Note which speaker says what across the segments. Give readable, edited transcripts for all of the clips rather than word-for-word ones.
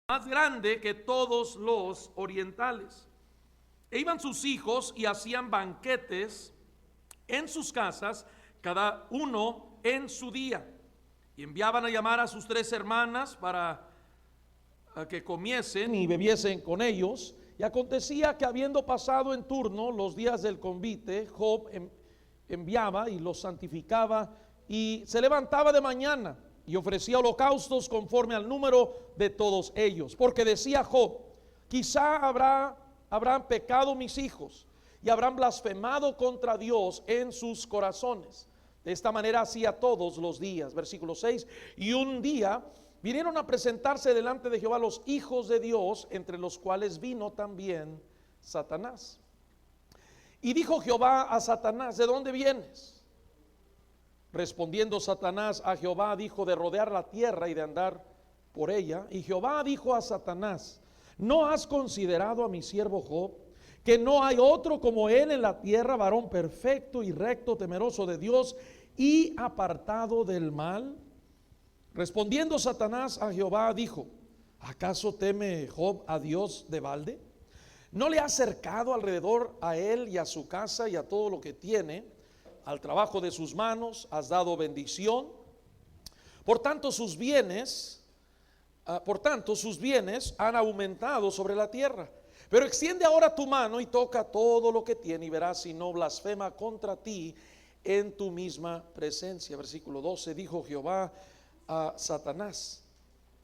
Speaker 1: más grande que todos los orientales. E iban sus hijos y hacían banquetes en sus casas, cada uno en su día. Y enviaban a llamar a sus 3 hermanas para que comiesen y bebiesen con ellos. Y acontecía que, habiendo pasado en turno los días del convite, Job enviaba y los santificaba, y se levantaba de mañana y ofrecía holocaustos conforme al número de todos ellos. Porque decía Job: quizá habrán pecado mis hijos y habrán blasfemado contra Dios en sus corazones. De esta manera hacía todos los días. Versículo 6. Y un día vinieron a presentarse delante de Jehová los hijos de Dios, entre los cuales vino también Satanás. Y dijo Jehová a Satanás: ¿de dónde vienes? Respondiendo Satanás a Jehová, dijo: de rodear la tierra y de andar por ella. Y Jehová dijo a Satanás: ¿no has considerado a mi siervo Job, que no hay otro como él en la tierra, varón perfecto y recto, temeroso de Dios y apartado del mal? Respondiendo Satanás a Jehová, dijo: ¿acaso teme Job a Dios de balde? ¿No le ha cercado alrededor a él y a su casa y a todo lo que tiene? Al trabajo de sus manos has dado bendición. Por tanto sus bienes han aumentado sobre la tierra. Pero extiende ahora tu mano y toca todo lo que tiene, y verás si no blasfema contra ti en tu misma presencia. Versículo 12. Dijo Jehová a Satanás: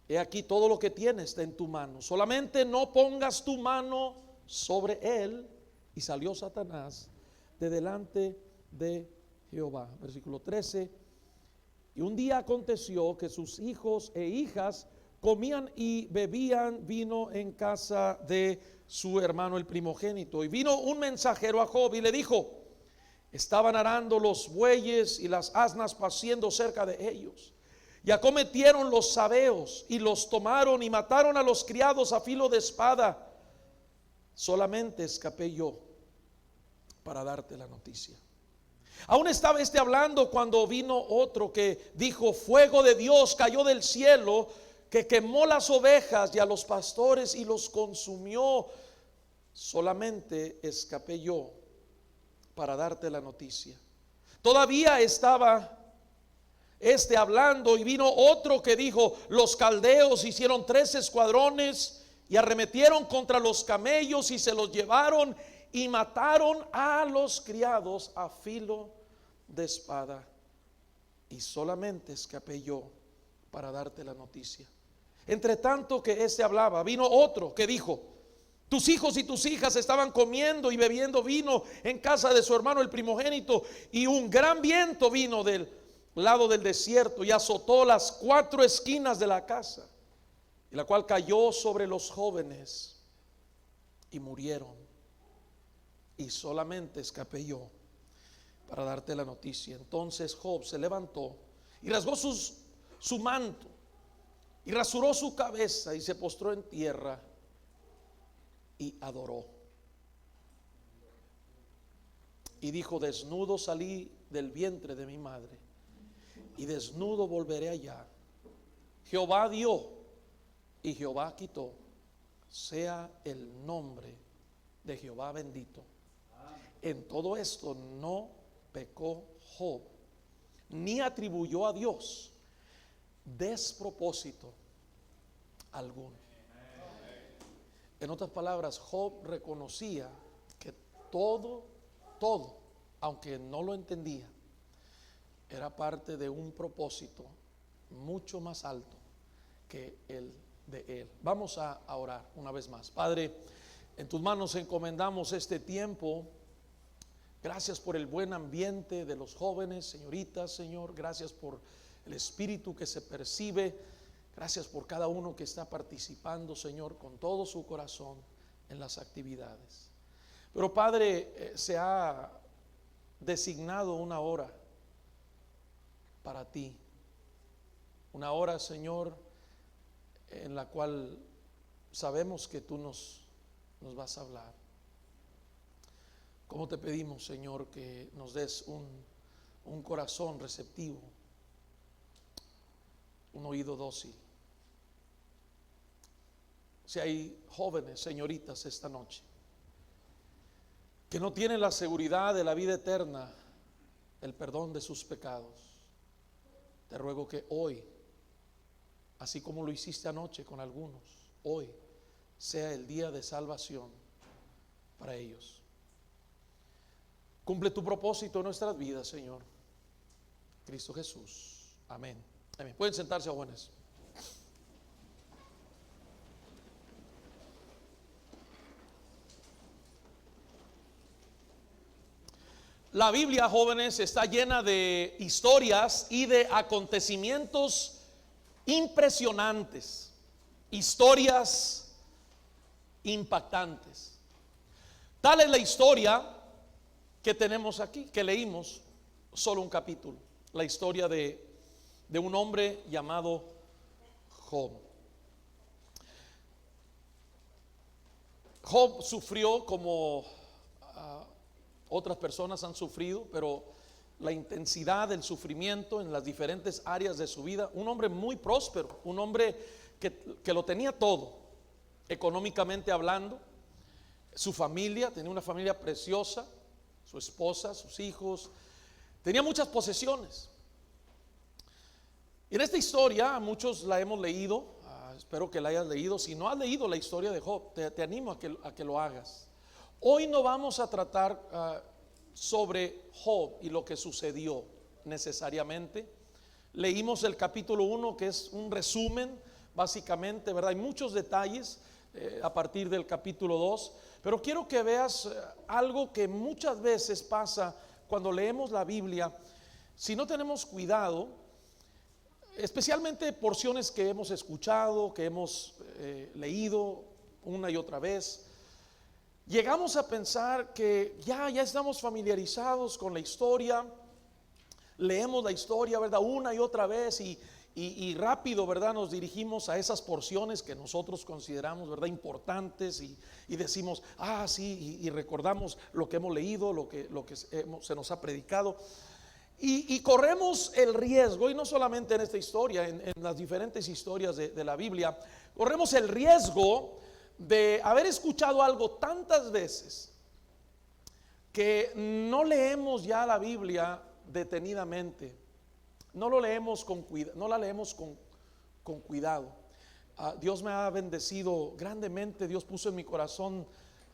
Speaker 1: he aquí, todo lo que tienes está en tu mano, solamente no pongas tu mano sobre él. Y salió Satanás de delante de Jehová. Versículo 13. Y un día aconteció que sus hijos e hijas comían y bebían vino en casa de su hermano el primogénito. Y vino un mensajero a Job y le dijo: estaban arando los bueyes y las asnas paciendo cerca de ellos, y acometieron los sabeos y los tomaron y mataron a los criados a filo de espada. Solamente escapé yo para darte la noticia. Aún estaba hablando cuando vino otro que dijo: fuego de Dios cayó del cielo, que quemó las ovejas y a los pastores y los consumió. Solamente escapé yo para darte la noticia. Todavía estaba hablando, y vino otro que dijo: los caldeos hicieron 3 escuadrones y arremetieron contra los camellos y se los llevaron y mataron a los criados a filo de espada. Y solamente escapé yo para darte la noticia. Entre tanto que hablaba, vino otro que dijo: tus hijos y tus hijas estaban comiendo y bebiendo vino en casa de su hermano el primogénito, y un gran viento vino del lado del desierto y azotó las 4 esquinas de la casa, y la cual cayó sobre los jóvenes y murieron. Y solamente escapé yo para darte la noticia. Entonces Job se levantó y rasgó su manto y rasuró su cabeza y se postró en tierra y adoró. Y dijo: desnudo salí del vientre de mi madre, y desnudo volveré allá. Jehová dio y Jehová quitó, sea el nombre de Jehová bendito. En todo esto no pecó Job, ni atribuyó a Dios despropósito alguno. En otras palabras, Job reconocía que todo, aunque no lo entendía, era parte de un propósito mucho más alto que el de él. Vamos a orar una vez más. Padre, en tus manos encomendamos este tiempo. Gracias por el buen ambiente de los jóvenes, señoritas, Señor. Gracias por el espíritu que se percibe. Gracias por cada uno que está participando, Señor, con todo su corazón en las actividades. Pero Padre, se ha designado una hora para ti. Una hora, Señor, en la cual sabemos que tú nos vas a hablar. ¿Cómo te pedimos, Señor, que nos des un corazón receptivo, un oído dócil, si hay jóvenes, señoritas, esta noche, que no tienen la seguridad de la vida eterna, el perdón de sus pecados, te ruego que hoy, así como lo hiciste anoche con algunos, hoy sea el día de salvación para ellos. Cumple tu propósito en nuestras vidas, Señor. Cristo Jesús. Amén. Amén. Pueden sentarse, jóvenes. La Biblia, jóvenes, está llena de historias y de acontecimientos impresionantes, historias impactantes. Tal es la historia que tenemos aquí, que leímos solo un capítulo, la historia de un hombre llamado Job. Job sufrió como otras personas han sufrido, pero la intensidad del sufrimiento en las diferentes áreas de su vida, un hombre muy próspero, un hombre que lo tenía todo, económicamente hablando, su familia, tenía una familia preciosa, su esposa, sus hijos, tenía muchas posesiones. Y en esta historia, muchos la hemos leído, espero que la hayas leído. Si no has leído la historia de Job, te animo a que lo hagas. Hoy no vamos a tratar sobre Job y lo que sucedió necesariamente. Leímos el capítulo 1, que es un resumen básicamente, ¿verdad? Hay muchos detalles a partir del capítulo 2, pero quiero que veas algo que muchas veces pasa cuando leemos la Biblia. Si no tenemos cuidado, especialmente porciones que hemos escuchado, que hemos leído una y otra vez, llegamos a pensar que ya estamos familiarizados con la historia, leemos la historia, ¿verdad? Una y otra vez y rápido, ¿verdad? Nos dirigimos a esas porciones que nosotros consideramos, ¿verdad?, importantes y decimos, sí, y recordamos lo que hemos leído, lo que se nos ha predicado. Y corremos el riesgo, y no solamente en esta historia, en las diferentes historias de la Biblia, corremos el riesgo de haber escuchado algo tantas veces que no leemos ya la Biblia detenidamente, no lo leemos con cuidado, no la leemos con cuidado. Dios me ha bendecido grandemente. Dios puso en mi corazón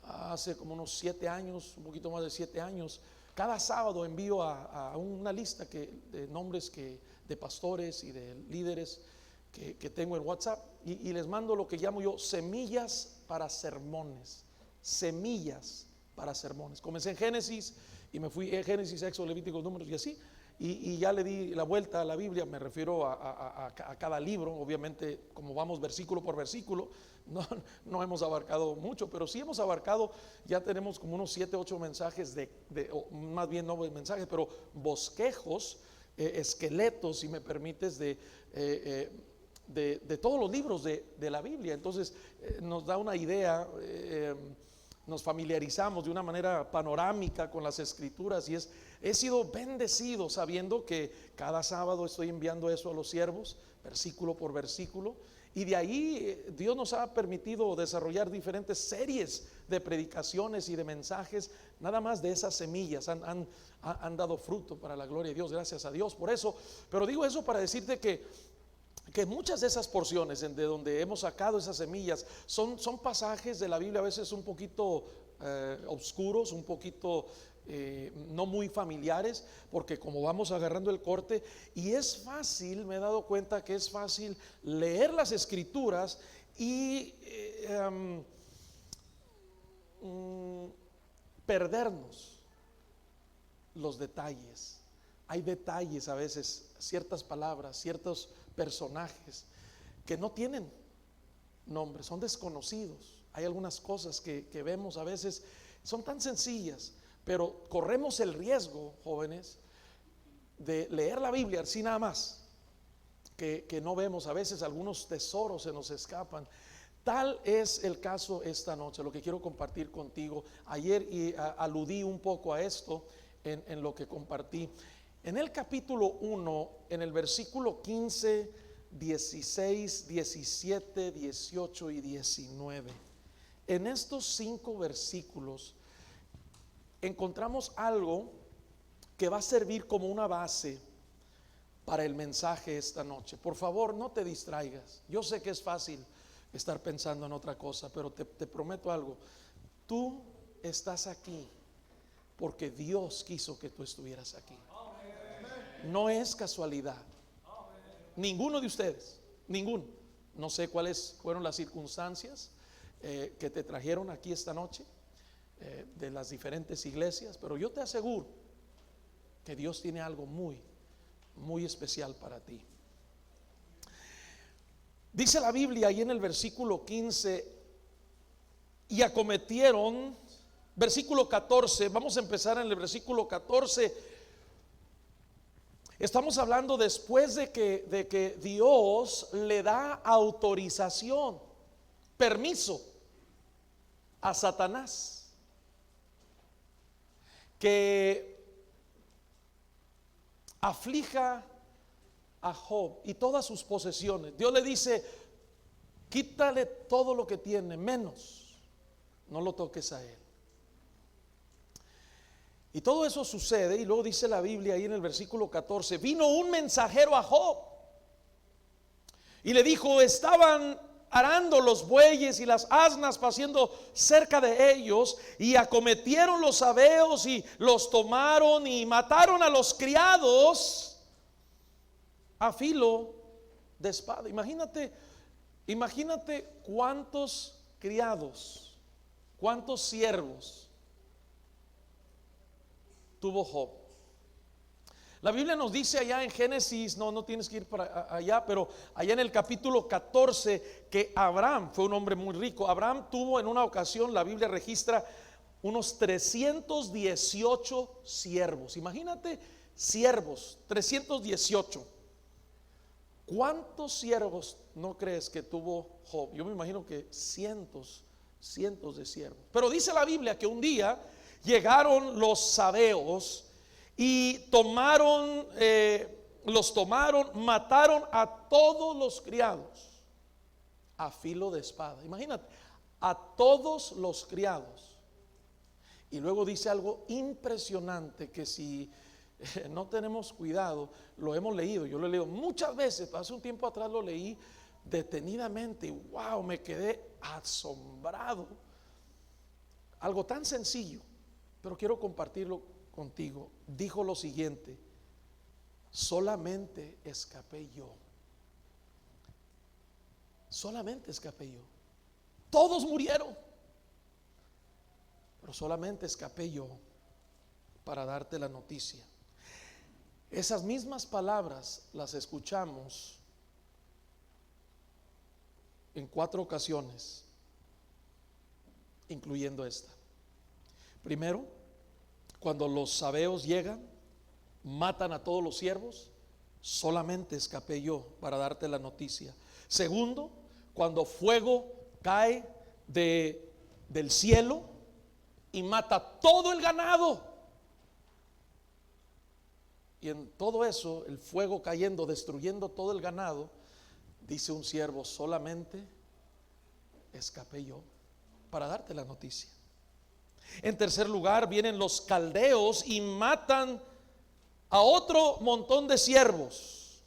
Speaker 1: hace como unos 7 años, un poquito más de 7 años. Cada sábado envío a una lista de nombres de pastores y de líderes que tengo en WhatsApp, y les mando lo que llamo yo semillas para sermones. Semillas para sermones. Comencé en Génesis y me fui en Génesis, Éxodo, Levítico, Números y así, y ya le di la vuelta a la Biblia. Me refiero a cada libro. Obviamente, como vamos versículo por versículo, no hemos abarcado mucho, pero sí hemos abarcado. Ya tenemos como unos 7, 8 mensajes o más bien no mensajes, pero bosquejos, esqueletos, si me permites, de todos los libros de la Biblia. Entonces nos da una idea, nos familiarizamos de una manera panorámica con las escrituras, y he sido bendecido sabiendo que cada sábado estoy enviando eso a los siervos, versículo por versículo, y de ahí Dios nos ha permitido desarrollar diferentes series de predicaciones y de mensajes. Nada más de esas semillas han dado fruto para la gloria de Dios, gracias a Dios por eso. Pero digo eso para decirte que muchas de esas porciones de donde hemos sacado esas semillas son pasajes de la Biblia a veces un poquito oscuros, un poquito no muy familiares, porque como vamos agarrando el corte, y es fácil, me he dado cuenta que es fácil leer las escrituras y perdernos los detalles. Hay detalles a veces, ciertas palabras, ciertos personajes que no tienen nombre, son desconocidos. Hay algunas cosas que vemos a veces, son tan sencillas, pero corremos el riesgo, jóvenes, de leer la Biblia así nada más, que no vemos. A veces algunos tesoros se nos escapan. Tal es el caso esta noche, lo que quiero compartir contigo. Ayer aludí un poco a esto en lo que compartí. En el capítulo 1, en el versículo 15, 16, 17, 18 y 19. En estos 5 versículos encontramos algo que va a servir como una base para el mensaje esta noche. Por favor, no te distraigas. Yo sé que es fácil estar pensando en otra cosa, pero te prometo algo. Tú estás aquí porque Dios quiso que tú estuvieras aquí. No es casualidad. Ninguno de ustedes, ninguno. No sé cuáles fueron las circunstancias que te trajeron aquí esta noche de las diferentes iglesias, pero yo te aseguro que Dios tiene algo muy, muy especial para ti. Dice la Biblia ahí en el versículo 15, y acometieron, versículo 14, vamos a empezar en el versículo 14. Estamos hablando después de que Dios le da autorización, permiso a Satanás que aflija a Job y todas sus posesiones. Dios le dice: quítale todo lo que tiene, menos no lo toques a él. Y todo eso sucede, y luego dice la Biblia ahí en el versículo 14: vino un mensajero a Job y le dijo, estaban arando los bueyes y las asnas paciendo cerca de ellos, y acometieron los sabeos y los tomaron y mataron a los criados a filo de espada. Imagínate cuántos criados, cuántos siervos tuvo Job. La Biblia nos dice allá en Génesis, no tienes que ir para allá, pero allá en el capítulo 14, que Abraham fue un hombre muy rico. Abraham tuvo en una ocasión, la Biblia registra, unos 318 siervos. Imagínate, siervos, 318. ¿Cuántos siervos no crees que tuvo Job? Yo me imagino que cientos de siervos. Pero dice la Biblia que un día llegaron los sabeos y los tomaron, mataron a todos los criados a filo de espada. Imagínate, a todos los criados. Y luego dice algo impresionante que si no tenemos cuidado, lo hemos leído, yo lo he leído muchas veces, hace un tiempo atrás lo leí detenidamente y wow, me quedé asombrado. Algo tan sencillo, pero quiero compartirlo contigo. Dijo lo siguiente: solamente escapé yo. Solamente escapé yo. Todos murieron, pero solamente escapé yo para darte la noticia. Esas mismas palabras las escuchamos en 4 ocasiones, incluyendo esta. Primero, cuando los sabeos llegan, matan a todos los siervos, solamente escapé yo para darte la noticia. Segundo, cuando fuego cae del cielo y mata todo el ganado. Y en todo eso, el fuego cayendo, destruyendo todo el ganado, dice un siervo: solamente escapé yo para darte la noticia. En tercer lugar, vienen los caldeos y matan a otro montón de siervos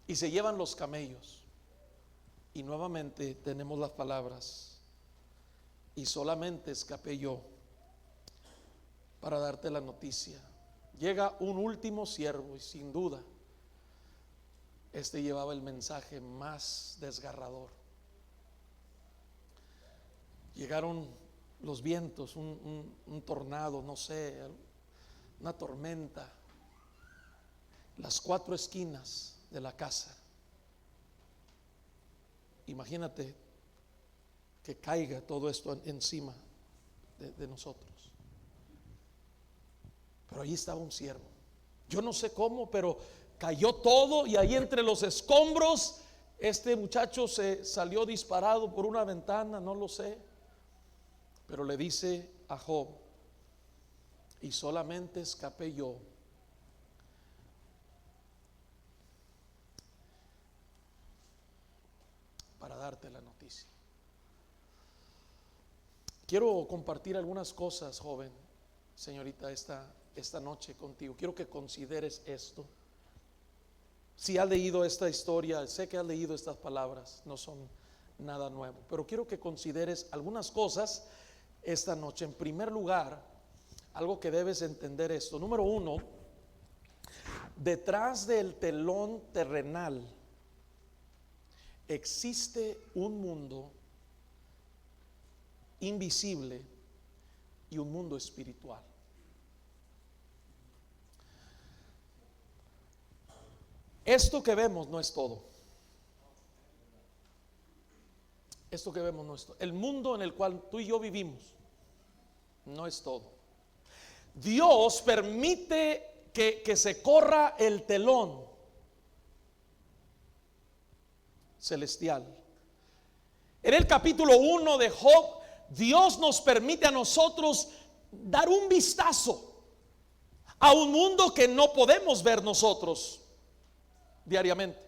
Speaker 1: y se llevan los camellos. Y nuevamente tenemos las palabras: y solamente escapé yo para darte la noticia. Llega un último siervo y sin duda este llevaba el mensaje más desgarrador. Llegaron los vientos, un tornado, no sé, una tormenta, las 4 esquinas de la casa. Imagínate que caiga todo esto encima de nosotros. Pero ahí estaba un siervo. Yo no sé cómo, pero cayó todo, y ahí entre los escombros este muchacho se salió disparado por una ventana, no lo sé. Pero le dice a Job: y solamente escapé yo difícil. Quiero compartir algunas cosas, joven, señorita, esta noche contigo. Quiero que consideres esto. Si has leído esta historia, sé que has leído estas palabras, no son nada nuevo, pero quiero que consideres algunas cosas esta noche. En primer lugar, algo que debes entender esto. Número uno, detrás del telón terrenal existe un mundo invisible y un mundo espiritual. Esto que vemos no es todo. Esto que vemos no es todo. El mundo en el cual tú y yo vivimos no es todo. Dios permite que se corra el telón celestial. En el capítulo 1 de Job, Dios nos permite a nosotros dar un vistazo a un mundo que no podemos ver nosotros diariamente.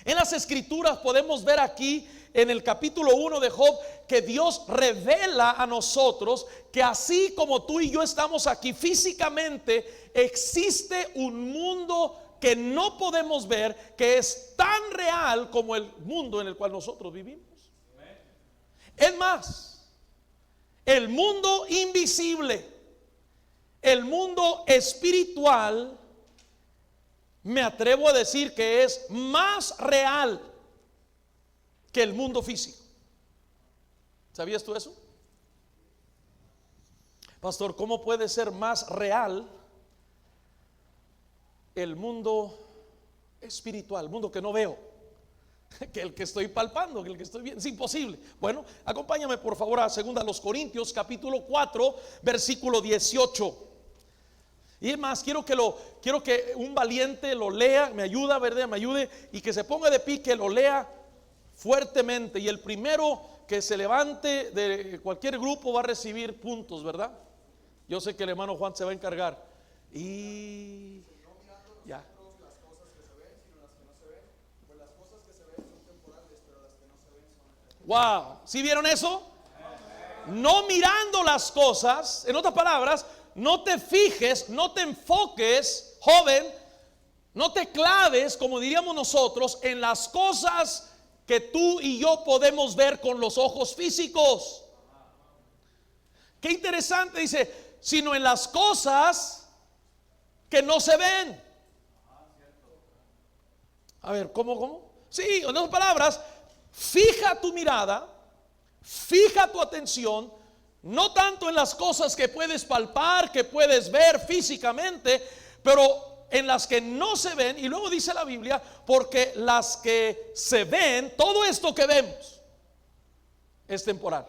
Speaker 1: En las escrituras podemos ver aquí en el capítulo 1 de Job que Dios revela a nosotros que así como tú y yo estamos aquí físicamente, existe un mundo que no podemos ver, que es tan real como el mundo en el cual nosotros vivimos. Es más, el mundo invisible, el mundo espiritual, me atrevo a decir que es más real que el mundo físico. ¿Sabías tú eso? Pastor, ¿cómo puede ser más real el mundo espiritual, el mundo que no veo, que el que estoy palpando, que el que estoy viendo? Es imposible. Bueno, acompáñame por favor a 2 Corintios capítulo 4 versículo 18. Y es más, quiero que un valiente lo lea, me ayuda, ¿verdad? Me ayude y que se ponga de pie, que lo lea fuertemente. Y el primero que se levante de cualquier grupo va a recibir puntos, ¿verdad? Yo sé que el hermano Juan se va a encargar. Y ya. Wow, ¿sí vieron eso? No mirando las cosas, en otras palabras, no te fijes, no te enfoques, joven, no te claves, como diríamos nosotros, en las cosas que tú y yo podemos ver con los ojos físicos. Qué interesante, dice, sino en las cosas que no se ven. A ver, ¿cómo? Sí, en otras palabras, fija tu mirada, fija tu atención, no tanto en las cosas que puedes palpar, que puedes ver físicamente, pero en las que no se ven. Y luego dice la Biblia, porque las que se ven, todo esto que vemos es temporal.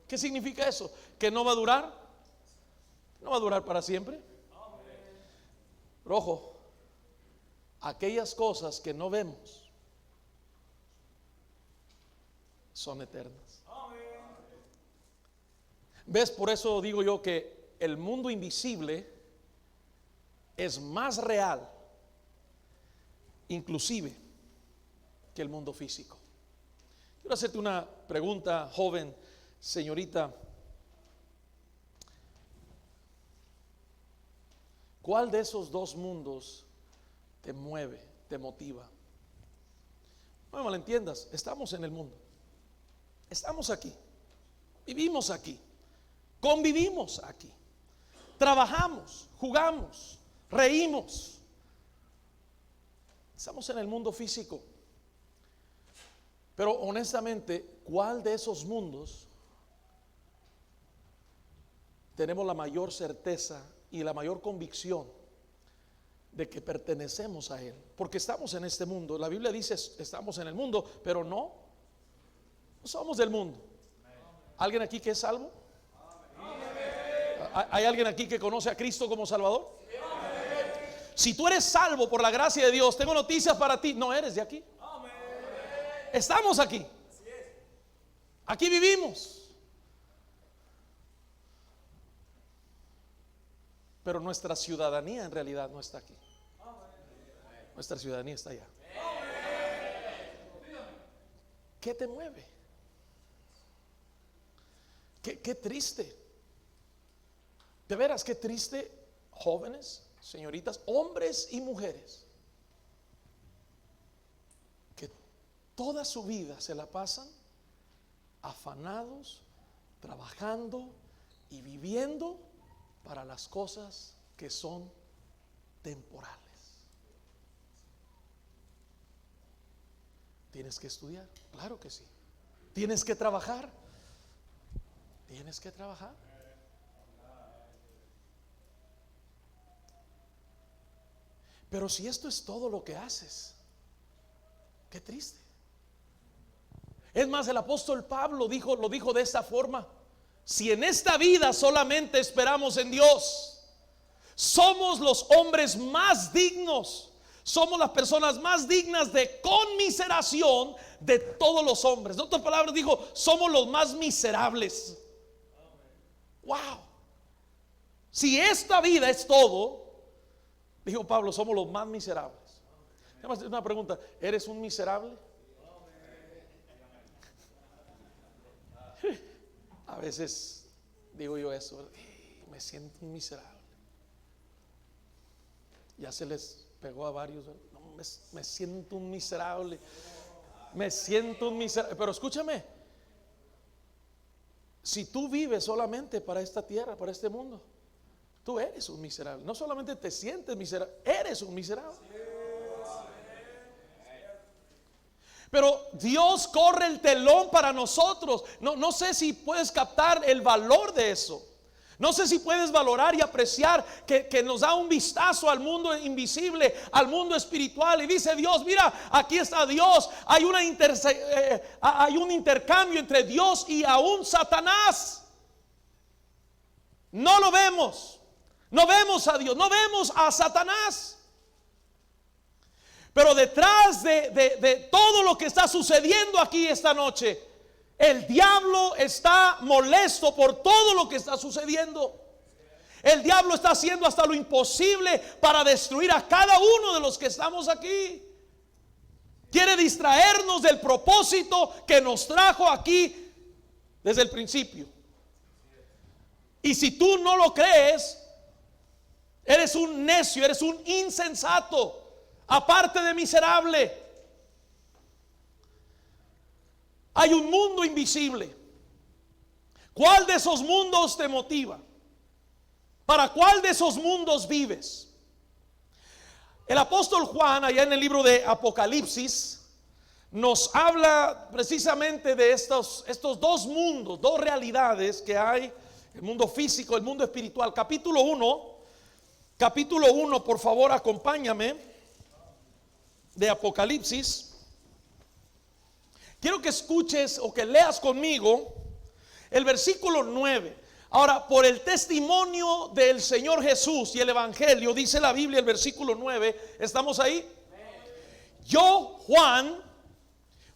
Speaker 1: ¿Qué significa eso? ¿Que no va a durar? No va a durar para siempre. Pero ojo, aquellas cosas que no vemos son eternas. ¿Ves? Por eso digo yo que el mundo invisible es más real, inclusive, que el mundo físico. Quiero hacerte una pregunta, joven, señorita. ¿Cuál de esos dos mundos te mueve, te motiva? No me malentiendas, estamos en el mundo, estamos aquí, vivimos aquí, convivimos aquí, trabajamos, jugamos, reímos. Estamos en el mundo físico. Pero honestamente, ¿cuál de esos mundos tenemos la mayor certeza y la mayor convicción de que pertenecemos a Él? Porque estamos en este mundo. La Biblia dice estamos en el mundo, pero no somos del mundo. ¿Alguien aquí que es salvo? ¿Hay alguien aquí que conoce a Cristo como Salvador? Si tú eres salvo por la gracia de Dios, tengo noticias para ti. No eres de aquí. Estamos aquí. Aquí vivimos. Pero nuestra ciudadanía en realidad no está aquí. Nuestra ciudadanía está allá. ¿Qué te mueve? Qué triste. De veras, qué triste, jóvenes, señoritas, hombres y mujeres, que toda su vida se la pasan afanados, trabajando y viviendo para las cosas que son temporales. Tienes que estudiar, claro que sí. Tienes que trabajar, tienes que trabajar. Pero si esto es todo lo que haces, qué triste. Es más, el apóstol Pablo lo dijo de esta forma: si en esta vida solamente esperamos en Dios, somos los hombres más dignos, somos las personas más dignas de conmiseración de todos los hombres. En otras palabras dijo, somos los más miserables. Wow. Si esta vida es todo, dijo Pablo, somos los más miserables. Además, una pregunta: ¿eres un miserable? A veces digo yo eso, me siento un miserable. Ya se les pegó a varios. No, me siento un miserable. Me siento un miserable. Pero escúchame, si tú vives solamente para esta tierra, para este mundo, tú eres un miserable. No solamente te sientes miserable, eres un miserable. Pero Dios corre el telón para nosotros. No sé si puedes captar el valor de eso. No sé si puedes valorar y apreciar que nos da un vistazo al mundo invisible, al mundo espiritual. Y dice Dios, mira, aquí está Dios. Hay un intercambio entre Dios y aún Satanás. No lo vemos. No vemos a Dios, no vemos a Satanás. Pero detrás de todo lo que está sucediendo aquí esta noche, el diablo está molesto por todo lo que está sucediendo. El diablo está haciendo hasta lo imposible para destruir a cada uno de los que estamos aquí. Quiere distraernos del propósito que nos trajo aquí desde el principio. Y si tú no lo crees, eres un necio, eres un insensato, aparte de miserable. Hay un mundo invisible. ¿Cuál de esos mundos te motiva? ¿Para cuál de esos mundos vives? El apóstol Juan, allá en el libro de Apocalipsis, nos habla precisamente de estos dos mundos, dos realidades que hay: el mundo físico, el mundo espiritual. Capítulo 1, por favor, acompáñame, de Apocalipsis. Quiero que escuches o que leas conmigo el versículo 9. Ahora, por el testimonio del Señor Jesús y el Evangelio, dice la Biblia, el versículo 9. ¿Estamos ahí? Yo, Juan,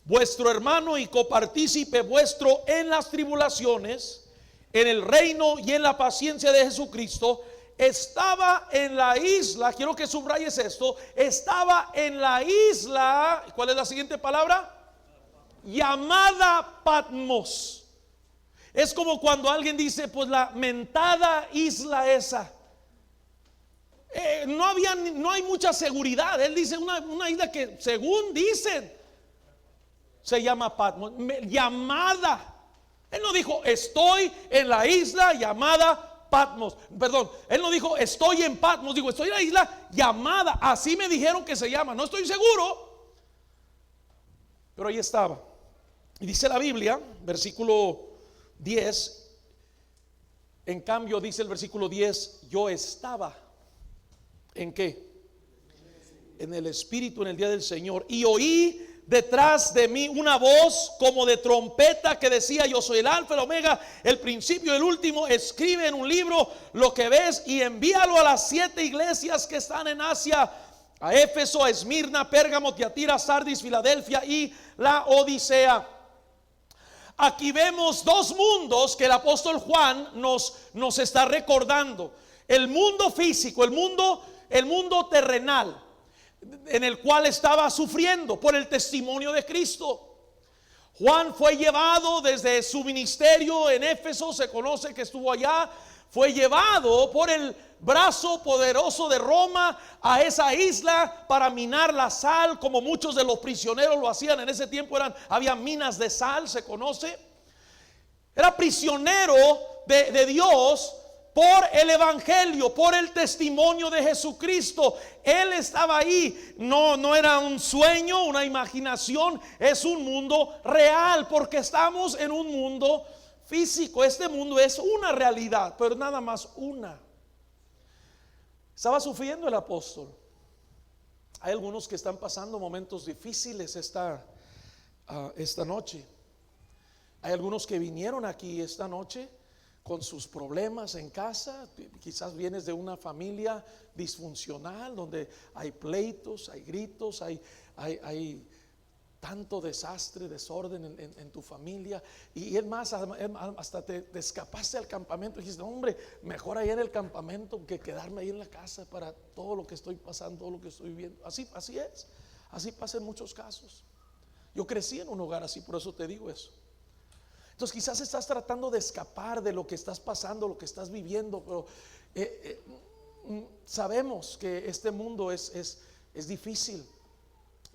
Speaker 1: vuestro hermano y copartícipe vuestro en las tribulaciones, en el reino y en la paciencia de Jesucristo, estaba en la isla. Quiero que subrayes esto: estaba en la isla. ¿Cuál es la siguiente palabra? Llamada Patmos. Es como cuando alguien dice, pues la mentada isla esa. No hay mucha seguridad. Él dice una isla que, según dicen, se llama Patmos. Llamada. Él no dijo estoy en la isla llamada Patmos. Perdón, él no dijo estoy en Patmos. Digo, estoy en la isla llamada. Así me dijeron que se llama. No estoy seguro, pero ahí estaba. Y dice la Biblia, versículo 10. En cambio dice el versículo 10: yo estaba ¿en qué? En el Espíritu en el día del Señor, y oí detrás de mí una voz como de trompeta que decía: yo soy el alfa y el omega, el principio y el último. Escribe en un libro lo que ves y envíalo a las 7 iglesias que están en Asia: a Éfeso, a Esmirna, Pérgamo, Tiatira, Sardis, Filadelfia y la Odisea. Aquí vemos dos mundos que el apóstol Juan nos está recordando: el mundo físico, el mundo terrenal, en el cual estaba sufriendo por el testimonio de Cristo. Juan fue llevado desde su ministerio en Éfeso, se conoce que estuvo allá, fue llevado por el brazo poderoso de Roma a esa isla para minar la sal, como muchos de los prisioneros lo hacían en ese tiempo. Había minas de sal, se conoce. Era prisionero de Dios por el evangelio, por el testimonio de Jesucristo. Él estaba ahí. No era un sueño, una imaginación. Es un mundo real, porque estamos en un mundo físico. Este mundo es una realidad, pero nada más una. Estaba sufriendo el apóstol. Hay algunos que están pasando momentos difíciles esta noche. Hay algunos que vinieron aquí esta noche con sus problemas en casa. Quizás vienes de una familia disfuncional donde hay pleitos, hay gritos, hay tanto desastre, desorden en tu familia. Y es más, hasta te escapaste al campamento y dijiste: hombre, mejor ahí en el campamento que quedarme ahí en la casa para todo lo que estoy pasando, todo lo que estoy viendo. Así es, así pasa en muchos casos. Yo crecí en un hogar así, por eso te digo eso. Entonces quizás estás tratando de escapar de lo que estás pasando, lo que estás viviendo, pero sabemos que este mundo es difícil.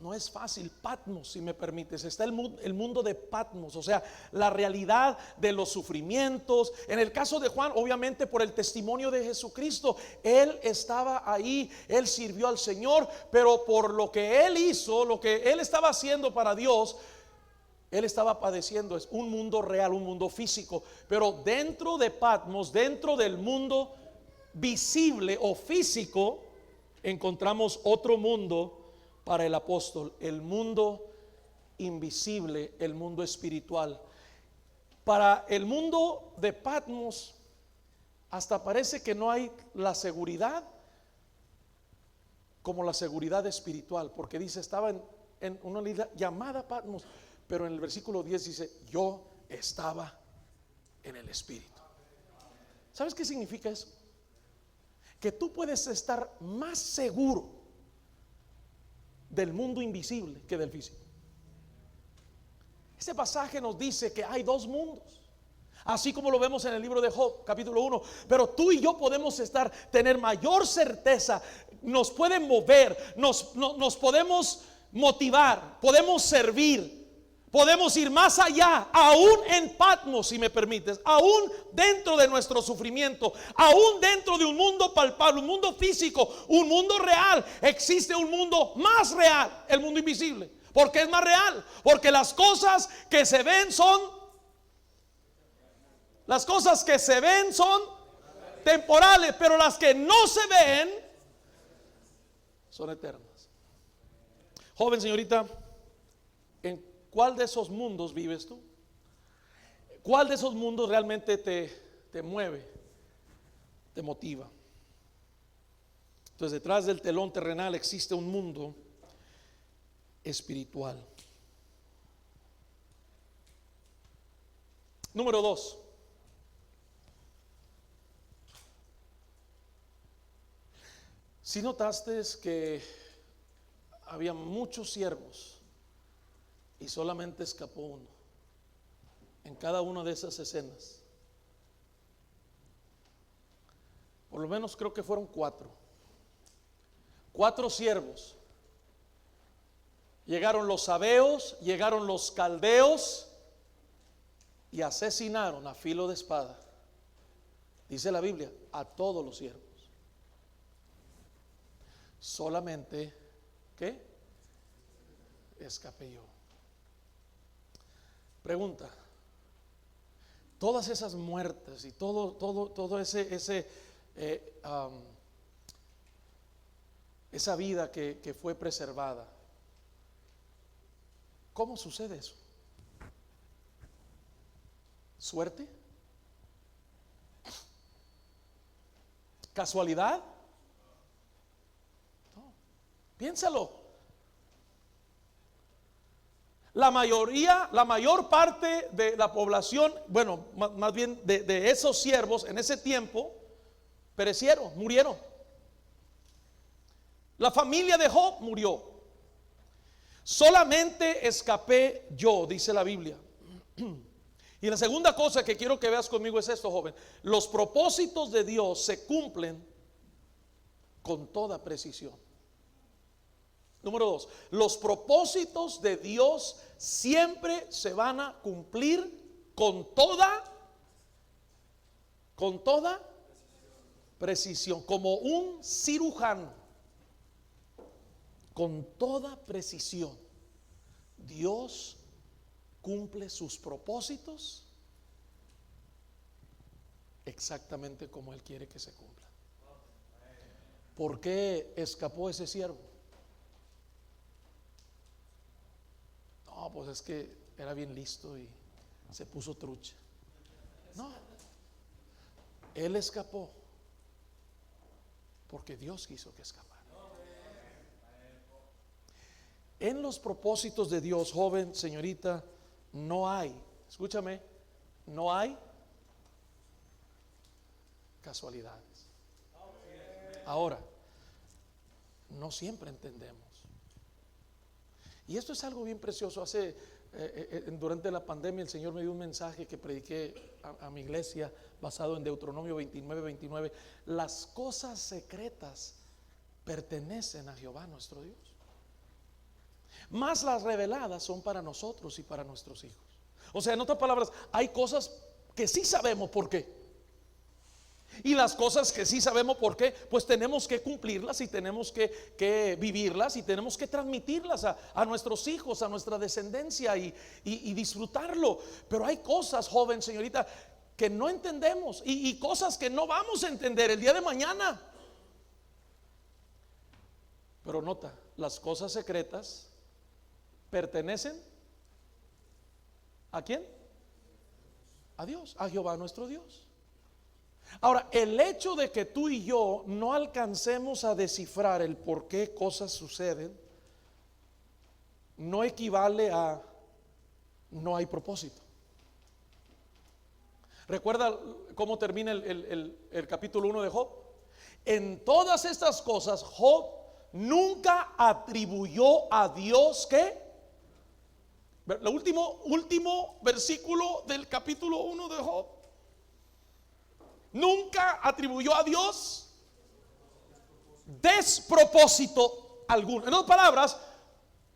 Speaker 1: No es fácil. Patmos, si me permites, está el mundo de Patmos, o sea, la realidad de los sufrimientos. En el caso de Juan, obviamente por el testimonio de Jesucristo, él estaba ahí, él sirvió al Señor, pero por lo que él hizo, lo que él estaba haciendo para Dios, él estaba padeciendo. Es un mundo real, un mundo físico. Pero dentro de Patmos, dentro del mundo visible o físico, encontramos otro mundo para el apóstol, el mundo invisible, el mundo espiritual. Para el mundo de Patmos, hasta parece que no hay la seguridad como la seguridad espiritual, porque dice: estaba en una isla llamada Patmos, pero en el versículo 10 dice: yo estaba en el Espíritu. ¿Sabes qué significa eso? Que tú puedes estar más seguro del mundo invisible que del físico. Este pasaje nos dice que hay dos mundos, así como lo vemos en el libro de Job, capítulo 1. Pero tú y yo podemos tener mayor certeza, nos pueden mover, nos podemos motivar, podemos servir, podemos ir más allá, aún en Patmos, si me permites, aún dentro de nuestro sufrimiento, aún dentro de un mundo palpable, un mundo físico, un mundo real. Existe un mundo más real, el mundo invisible. ¿Por qué es más real? Porque las cosas que se ven son temporales, pero las que no se ven son eternas. Joven, señorita, ¿en cuál de esos mundos vives tú? ¿Cuál de esos mundos realmente te mueve, te motiva? Entonces, detrás del telón terrenal existe un mundo espiritual. Número 2. Si notaste que había muchos siervos y solamente escapó uno en cada una de esas escenas. Por lo menos creo que fueron 4 siervos. Llegaron los sabeos, llegaron los caldeos y asesinaron a filo de espada, dice la Biblia, a todos los siervos. Solamente, ¿qué? Escapé yo. Pregunta: todas esas muertes y todo esa vida que fue preservada, ¿cómo sucede eso? ¿Suerte? ¿Casualidad? No. Piénsalo. La mayor parte de la población, bueno, más bien de esos siervos en ese tiempo, perecieron, murieron. La familia de Job murió. Solamente escapé yo, dice la Biblia. Y la segunda cosa que quiero que veas conmigo es esto, joven. Los propósitos de Dios se cumplen con toda precisión. Número 2, los propósitos de Dios siempre se van a cumplir con toda precisión, como un cirujano, con toda precisión. Dios cumple sus propósitos exactamente como Él quiere que se cumplan. ¿Por qué escapó ese siervo? No, pues es que era bien listo y se puso trucha. No, él escapó porque Dios quiso que escapara. En los propósitos de Dios, joven, señorita, no hay, escúchame, no hay casualidades. Ahora, no siempre entendemos. Y esto es algo bien precioso. Durante la pandemia el Señor me dio un mensaje que prediqué a mi iglesia basado en Deuteronomio 29:29. Las cosas secretas pertenecen a Jehová nuestro Dios, más las reveladas son para nosotros y para nuestros hijos. O sea, en otras palabras, hay cosas que sí sabemos por qué. Y las cosas que sí sabemos por qué, pues tenemos que cumplirlas y tenemos que vivirlas y tenemos que transmitirlas a nuestros hijos, a nuestra descendencia y disfrutarlo. Pero hay cosas, joven, señorita, que no entendemos y cosas que no vamos a entender el día de mañana. Pero nota, las cosas secretas pertenecen ¿a quién? A Dios, a Jehová nuestro Dios. Ahora, el hecho de que tú y yo no alcancemos a descifrar el por qué cosas suceden no equivale a no hay propósito. ¿Recuerda cómo termina el capítulo 1 de Job? En todas estas cosas Job nunca atribuyó a Dios ¿qué? El último versículo del capítulo 1 de Job. Nunca atribuyó a Dios despropósito alguno. En otras palabras,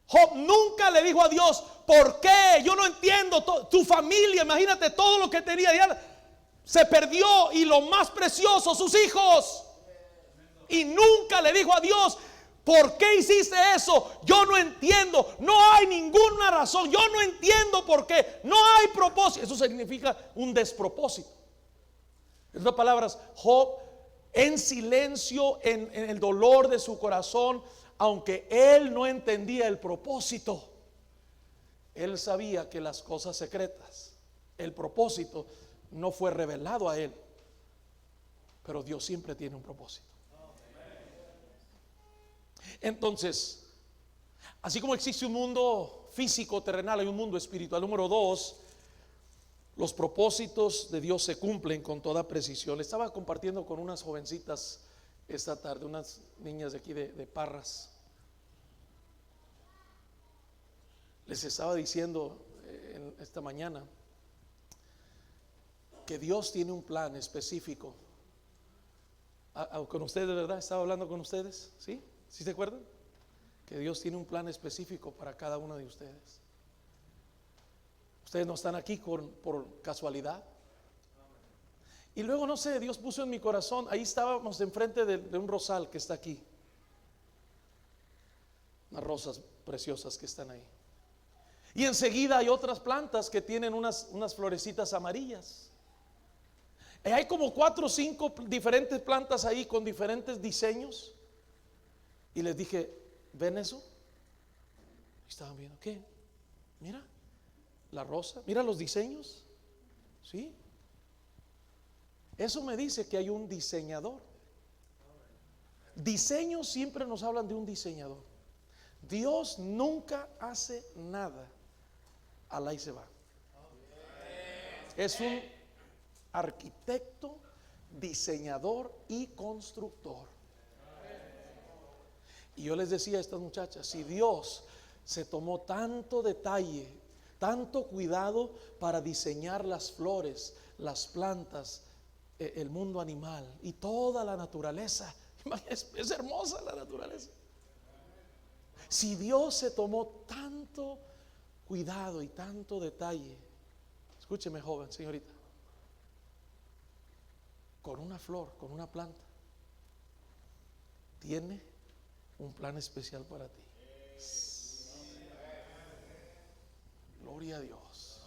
Speaker 1: Job nunca le dijo a Dios: ¿por qué? Yo no entiendo. Tu familia, imagínate todo lo que tenía, ya se perdió, y lo más precioso, sus hijos. Y nunca le dijo a Dios: ¿por qué hiciste eso? Yo no entiendo. No hay ninguna razón. Yo no entiendo por qué. No hay propósito. Eso significa un despropósito. En otras palabras, Job en silencio, en el dolor de su corazón, aunque él no entendía el propósito, él sabía que las cosas secretas, el propósito no fue revelado a él, pero Dios siempre tiene un propósito. Entonces, así como existe un mundo físico, terrenal, hay un mundo espiritual. Número 2, los propósitos de Dios se cumplen con toda precisión. Le estaba compartiendo con unas jovencitas esta tarde, unas niñas de aquí de Parras. Les estaba diciendo esta mañana que Dios tiene un plan específico. Con ustedes, ¿verdad? Estaba hablando con ustedes, ¿sí? ¿Sí se acuerdan? Que Dios tiene un plan específico para cada uno de ustedes. Ustedes no están aquí por casualidad. Y luego, no sé, Dios puso en mi corazón, ahí estábamos enfrente de un rosal que está aquí, unas rosas preciosas que están ahí, y enseguida hay otras plantas que tienen unas florecitas amarillas. Y hay como 4 o 5 diferentes plantas ahí con diferentes diseños. Y les dije: ¿ven eso? Estaban viendo, ¿qué? Mira la rosa, mira los diseños. ¿Sí? Eso me dice que hay un diseñador. Diseños siempre nos hablan de un diseñador. Dios nunca hace nada al ahí se va. Es un arquitecto, diseñador y constructor. Y yo les decía a estas muchachas: si Dios se tomó tanto detalle, tanto cuidado para diseñar las flores, las plantas, el mundo animal y toda la naturaleza. Es hermosa la naturaleza. Si Dios se tomó tanto cuidado y tanto detalle, escúcheme, joven, señorita, con una flor, con una planta, tiene un plan especial para ti. Gloria a Dios.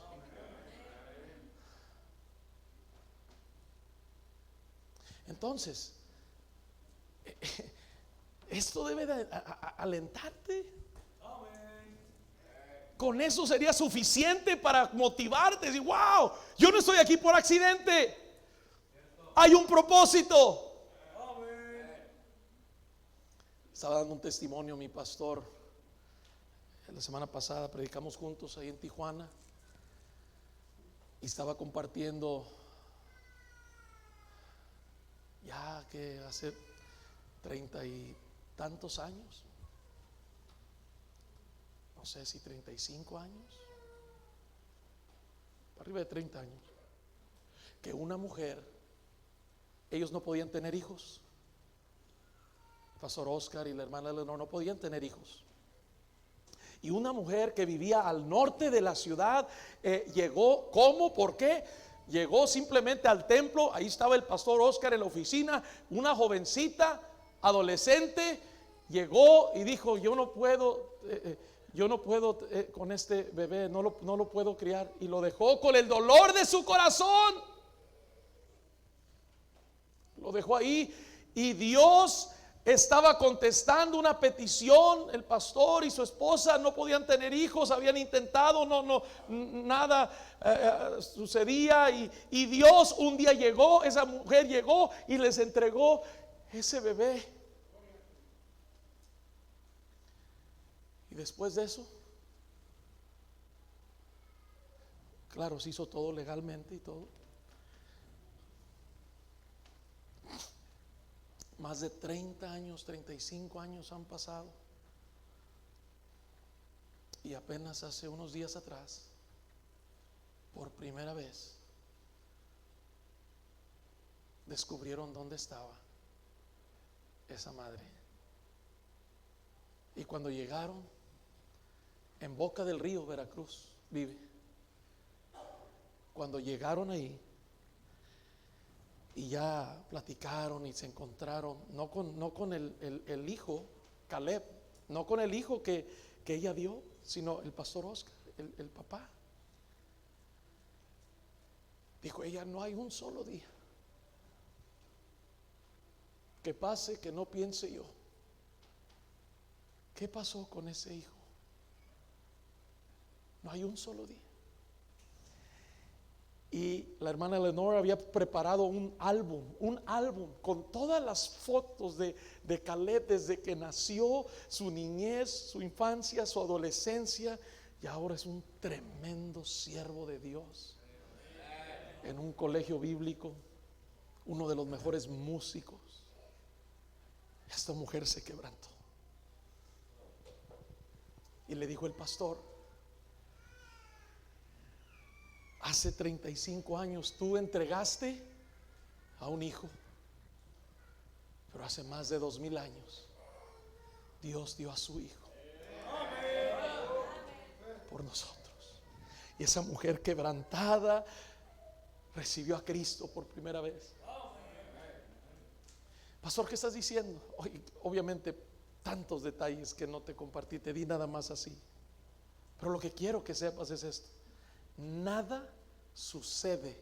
Speaker 1: Entonces, esto debe de alentarte. Con eso sería suficiente para motivarte. Decir, wow, yo no estoy aquí por accidente. Hay un propósito. Estaba dando un testimonio mi pastor. La semana pasada predicamos juntos ahí en Tijuana. Y estaba compartiendo, ya que hace 30 y tantos años, no sé si 35 años, arriba de 30 años, que una mujer, ellos no podían tener hijos. Pastor Oscar y la hermana Eleanor no podían tener hijos. Y una mujer que vivía al norte de la ciudad llegó. ¿Cómo? ¿Por qué? Llegó simplemente al templo. Ahí estaba el pastor Oscar en la oficina. Una jovencita, adolescente, llegó y dijo: yo no puedo con este bebé, no lo puedo criar. Y lo dejó con el dolor de su corazón. Lo dejó ahí. Y Dios estaba contestando una petición. El pastor y su esposa no podían tener hijos, habían intentado, nada sucedía. Y Dios un día llegó, esa mujer llegó y les entregó ese bebé. Y después de eso, claro, se hizo todo legalmente y todo. Más de 30 años, 35 años han pasado. Y apenas hace unos días atrás, por primera vez, descubrieron dónde estaba esa madre. Y cuando llegaron, en Boca del Río, Veracruz, vive. Cuando llegaron ahí, y ya platicaron y se encontraron, no con el hijo, Caleb, no con el hijo que ella dio, sino el pastor Oscar, el papá. Dijo ella: no hay un solo día que pase que no piense yo, ¿qué pasó con ese hijo? No hay un solo día. Y la hermana Eleanor había preparado un álbum con todas las fotos de Caleb desde que nació, su niñez, su infancia, su adolescencia, y ahora es un tremendo siervo de Dios en un colegio bíblico, uno de los mejores músicos. Esta mujer se quebrantó y le dijo el pastor: hace 35 años tú entregaste a un hijo, pero hace más de 2000 años Dios dio a su hijo por nosotros. Y esa mujer quebrantada recibió a Cristo por primera vez. Pastor, ¿qué estás diciendo? Obviamente tantos detalles que no te compartí, te di nada más así. Pero lo que quiero que sepas es esto: nada sucede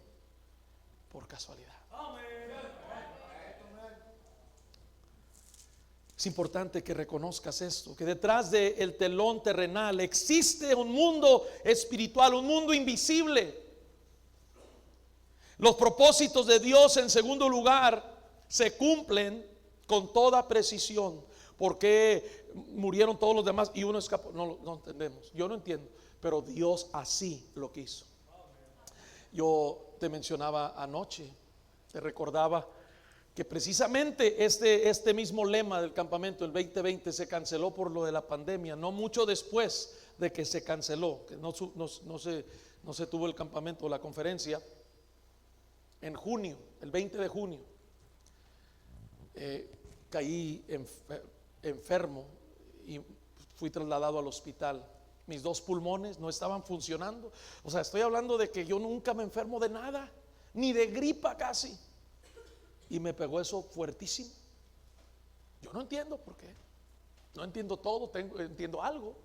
Speaker 1: por casualidad. Es importante que reconozcas esto, que detrás del telón terrenal existe un mundo espiritual, un mundo invisible. Los propósitos de Dios, en segundo lugar, se cumplen con toda precisión. ¿Por qué murieron todos los demás y uno escapó? No entendemos. Yo no entiendo, pero Dios así lo quiso. Yo te mencionaba anoche, te recordaba que precisamente este mismo lema del campamento, el 2020, se canceló por lo de la pandemia, no mucho después de que se canceló, que no se tuvo el campamento o la conferencia. En junio, el 20 de junio, caí enfermo y fui trasladado al hospital. Mis 2 pulmones no estaban funcionando. O sea, estoy hablando de que yo nunca me enfermo de nada, ni de gripa casi. Y me pegó eso fuertísimo. Yo no entiendo por qué. No entiendo todo, entiendo algo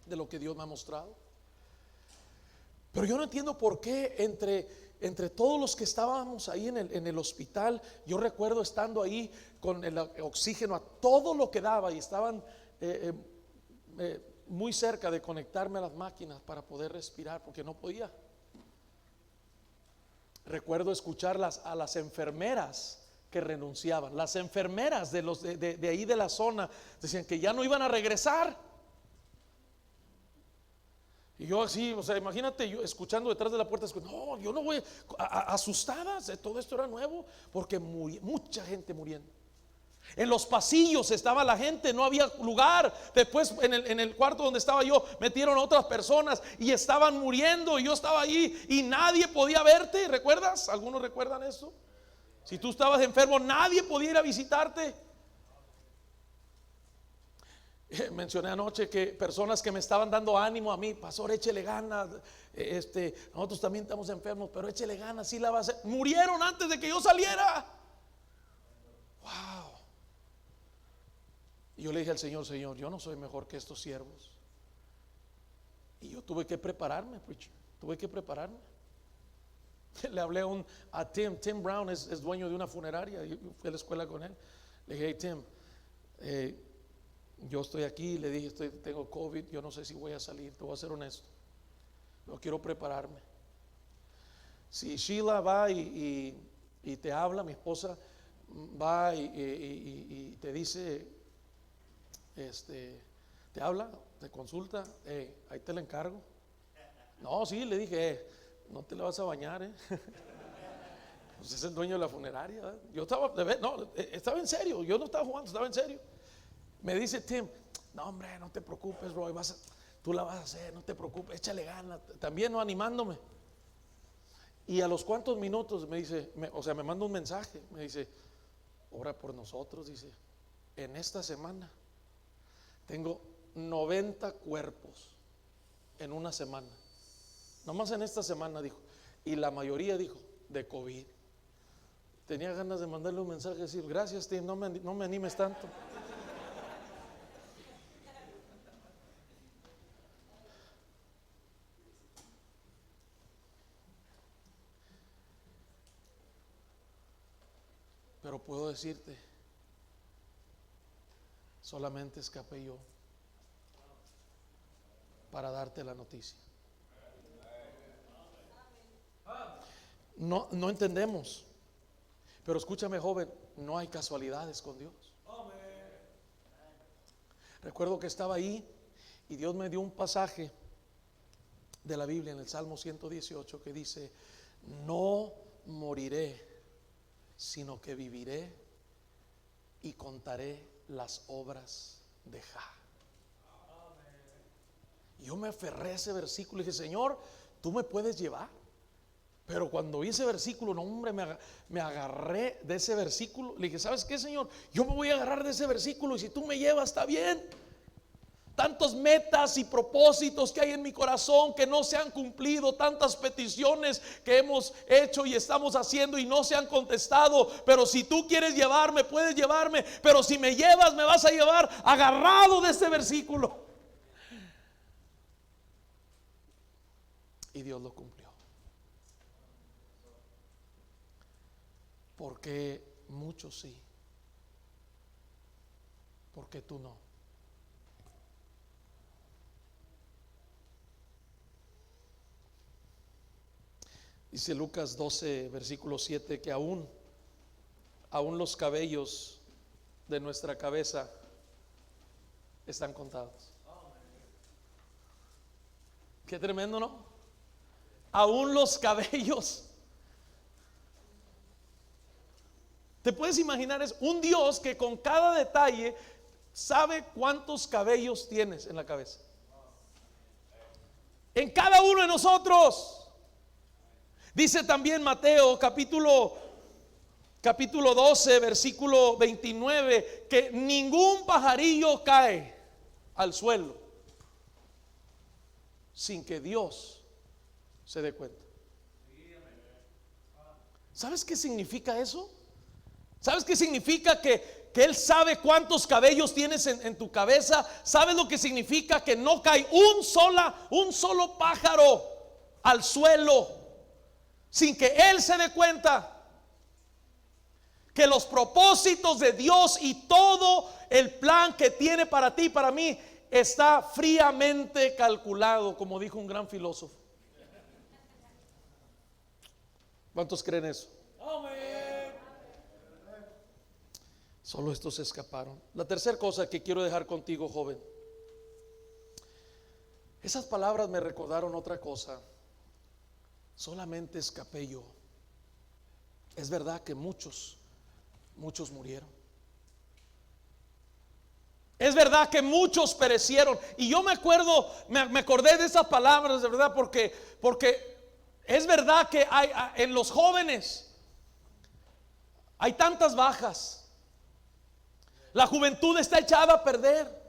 Speaker 1: de lo que Dios me ha mostrado. Pero yo no entiendo por qué entre todos los que estábamos ahí en el hospital, yo recuerdo estando ahí con el oxígeno a todo lo que daba y estaban muy cerca de conectarme a las máquinas para poder respirar porque no podía. Recuerdo escuchar a las enfermeras que renunciaban. Las enfermeras de ahí de la zona decían que ya no iban a regresar. Y yo así, o sea, imagínate yo escuchando detrás de la puerta, no, yo no voy, asustadas, todo esto era nuevo, porque mucha gente muriendo. En los pasillos estaba la gente, no había lugar. Después en el cuarto donde estaba yo metieron otras personas y estaban muriendo y yo estaba ahí y nadie podía verte. ¿Recuerdas? ¿Algunos recuerdan eso? Si tú estabas enfermo, nadie podía ir a visitarte. Mencioné anoche que personas que me estaban dando ánimo a mí, pastor, échele ganas, nosotros también estamos enfermos, pero échele ganas, sí la va a hacer. Murieron antes de que yo saliera. Wow. Y yo le dije al Señor, Señor, yo no soy mejor que estos siervos. Y yo tuve que prepararme, tuve que prepararme. Le hablé a Tim Brown es dueño de una funeraria, yo fui a la escuela con él. Le dije, hey Tim, yo estoy aquí, le dije, tengo COVID, yo no sé si voy a salir, te voy a ser honesto, yo quiero prepararme. Si Sheila va y te habla, mi esposa va y te dice, te habla, te consulta, ahí te la encargo. No, sí, le dije, no te la vas a bañar, pues es el dueño de la funeraria. Yo estaba en serio, yo no estaba jugando, estaba en serio. Me dice Tim, no hombre, no te preocupes, Roy, tú la vas a hacer, no te preocupes, échale ganas. También no animándome. Y a los cuantos minutos me dice, me manda un mensaje, me dice, ora por nosotros, dice, en esta semana tengo 90 cuerpos en una semana. Nomás en esta semana, dijo. Y la mayoría, dijo, de COVID. Tenía ganas de mandarle un mensaje y decir, gracias Tim, no me animes tanto. Pero puedo decirte, solamente escapé yo para darte la noticia. No entendemos, pero escúchame, joven, no hay casualidades con Dios. Recuerdo que estaba ahí y Dios me dio un pasaje de la Biblia en el Salmo 118 que dice, no moriré, sino que viviré y contaré las obras de Jah. Yo me aferré a ese versículo y dije, Señor, tú me puedes llevar. Pero cuando vi ese versículo, no hombre, me agarré de ese versículo. Le dije, ¿sabes qué, Señor? Yo me voy a agarrar de ese versículo y si tú me llevas, está bien. Tantas metas y propósitos que hay en mi corazón que no se han cumplido, tantas peticiones que hemos hecho y estamos haciendo y no se han contestado. Pero si tú quieres llevarme, puedes llevarme. Pero si me llevas, me vas a llevar agarrado de este versículo. Y Dios lo cumplió. Porque muchos sí, porque tú no. Dice Lucas 12, versículo 7, que aún los cabellos de nuestra cabeza están contados. Qué tremendo, ¿no? Aún los cabellos. ¿Te puedes imaginar? Es un Dios que con cada detalle sabe cuántos cabellos tienes en la cabeza. En cada uno de nosotros. Dice también Mateo capítulo 12 versículo 29 que ningún pajarillo cae al suelo sin que Dios se dé cuenta. ¿Sabes qué significa eso? ¿Sabes qué significa que Él sabe cuántos cabellos tienes en tu cabeza? ¿Sabes lo que significa que no cae un solo pájaro al suelo sin que Él se dé cuenta? Que los propósitos de Dios y todo el plan que tiene para ti y para mí está fríamente calculado, como dijo un gran filósofo. ¿Cuántos creen eso? Solo estos se escaparon. La tercera cosa que quiero dejar contigo, joven. Esas palabras me recordaron otra cosa. Solamente escapé yo. Es verdad que muchos murieron. Es verdad que muchos perecieron. Y yo me acordé de esas palabras, de verdad, porque es verdad que en los jóvenes hay tantas bajas. La juventud está echada a perder.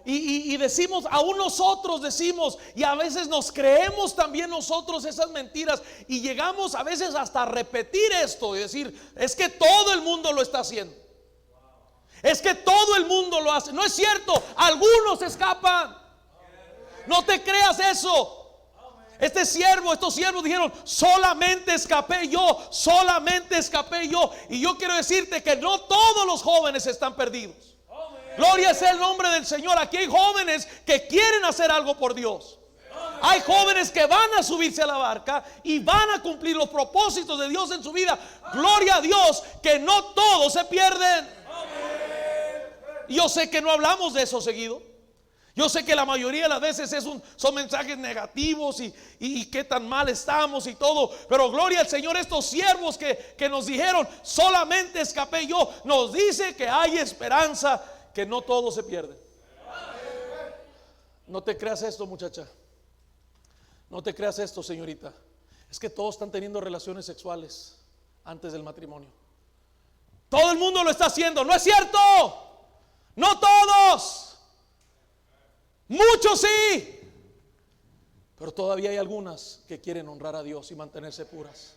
Speaker 1: Y decimos, aún nosotros decimos, y a veces nos creemos también nosotros esas mentiras, y llegamos a veces hasta a repetir esto y decir, es que todo el mundo lo está haciendo. Es que todo el mundo lo hace. No es cierto, algunos escapan. No te creas eso. Estos siervos dijeron, solamente escapé yo, solamente escapé yo. Y yo quiero decirte que no todos los jóvenes están perdidos. Gloria sea el nombre del Señor. Aquí hay jóvenes que quieren hacer algo por Dios. Hay jóvenes que van a subirse a la barca y van a cumplir los propósitos de Dios en su vida. Gloria a Dios, que no todos se pierden. Yo sé que no hablamos de eso seguido. Yo sé que la mayoría de las veces son mensajes negativos y qué tan mal estamos y todo. Pero gloria al Señor, estos siervos que nos dijeron, solamente escapé yo, nos dice que hay esperanza, que no todos se pierden. No te creas esto, muchacha. No te creas esto, señorita. Es que todos están teniendo relaciones sexuales antes del matrimonio. Todo el mundo lo está haciendo. No es cierto. No todos. Muchos sí, pero todavía hay algunas que quieren honrar a Dios y mantenerse puras.